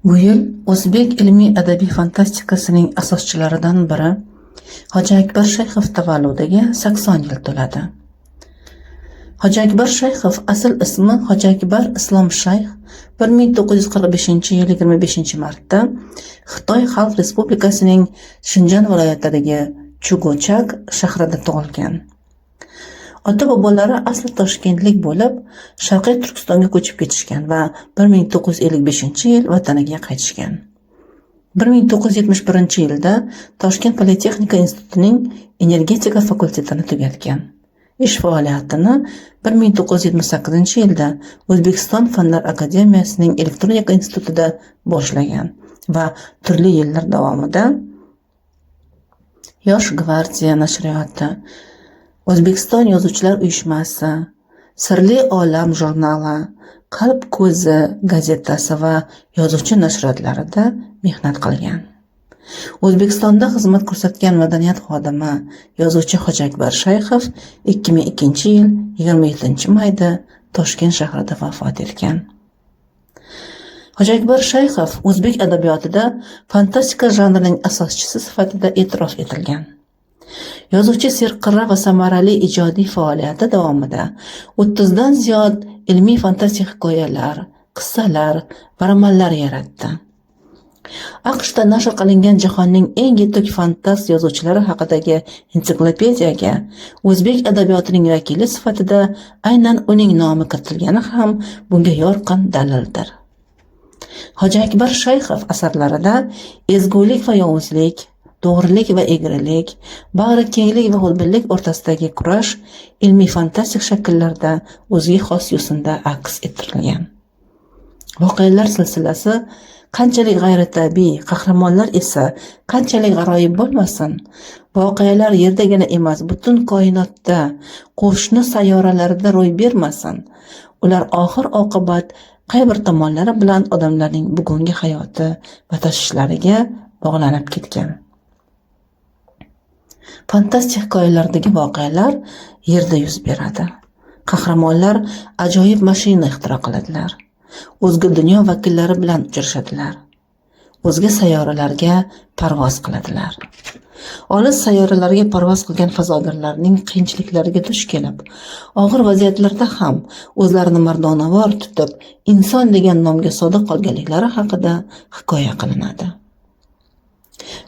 Bu yil o'zbek ilmiy-adabiy fantastikasining asoschilaridan biri Hoji Akbar Shayxov tavalludiga 80 yil to'ladi. Hoji Akbar Shayxov asl ismi Hoji Akbar Islom Shayx 1945-yil 25-martda Xitoy Xalq Respublikasining Shinjan viloyatidagi Chugochak shahrida tug'ilgan. Ota-bobolari asli toshkentlik bo'lib, Sharqiy Turkistonga ko'chib ketishgan va 1955-yil vataniga qaytishgan. 1971-yilda Toshkent Politexnika institutining energetika fakultetini tugatgan. Ish faoliyatini 1978-yilda O'zbekiston Fanlar akademiyasining elektronika institutida boshlagan va turli yillar davomida Yosh gvardiya nashriyoti, O'zbekiston Yozuvchilar uyushmasi, Sirli olam jurnali, Qalb ko'zi gazetasi va Yozuvchi nashriyotlarida mehnat qilgan. O'zbekistonda xizmat ko'rsatgan madaniyat xodimi, yozuvchi Hoji Akbar Shayxov 2002-yil 27-mayda Toshkent shahrida vafot etgan. Hoji Akbar Shayxov o'zbek adabiyotida fantastika janrining asoschisi sifatida e'tirof etilgan. Yozuvchi serqirra va samarali ijodiy faoliyati davomida 30 dan ziyod ilmiy fantastik hikoyalar, qissalar va romanlar yaratdi. AQShda nashr qilingan jahonning eng yetuk fantast yozuvchilari haqidagi ensiklopediyaga o'zbek adabiyotining vakili sifatida aynan uning nomi kiritilgani ham bunga yorqin dalildir. Hoji Akbar Shayxov asarlarida ezgulik va yovuzlik, to'g'rilik va egrilik, bag'rikenglik va xudbinlik o'rtasidagi kurash ilmiy fantastik shakllarda o'ziga xos yo'sinda aks ettirilgan. Voqealar silsilasi qanchalik g'ayritabiiy, qahramonlar esa qanchalik g'aroyib bo'lmasin, voqealar yerdagina emas, butun koinotda, qo'shni sayyoralarda ro'y bermasin, ular oxir-oqibat qay bir tomonlari bilan odamlarning bugungi hayoti va tashvishlariga bog'lanib ketgan. Fantastik hikoyalardagi voqealar yerda yuz beradi. Qahramonlar ajoyib mashina ixtiro qiladilar. O'zga dunyo vakillari bilan uchrashadilar. O'zga sayyoralarga parvoz qiladilar. Olis sayyoralarga parvoz qilgan fazogirlarning qiyinchiliklariga duch kelib, og'ir vaziyatlarda ham o'zlarini mardonavor tutib, inson degan nomga sodiq qolganliklari haqida hikoya qilinadi.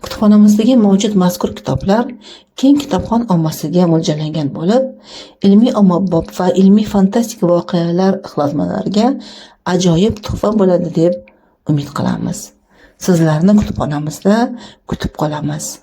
Kutubxonamizdagi mavjud mazkur kitoblar keng kitobxon ommasiga mo'ljallangan bo'lib, ilmiy ommabop va ilmiy fantastik voqealar ixlosmandlariga ajoyib tuhfa bo'ladi deb umid qilamiz. Sizlarni kutubxonamizda kutib qolamiz.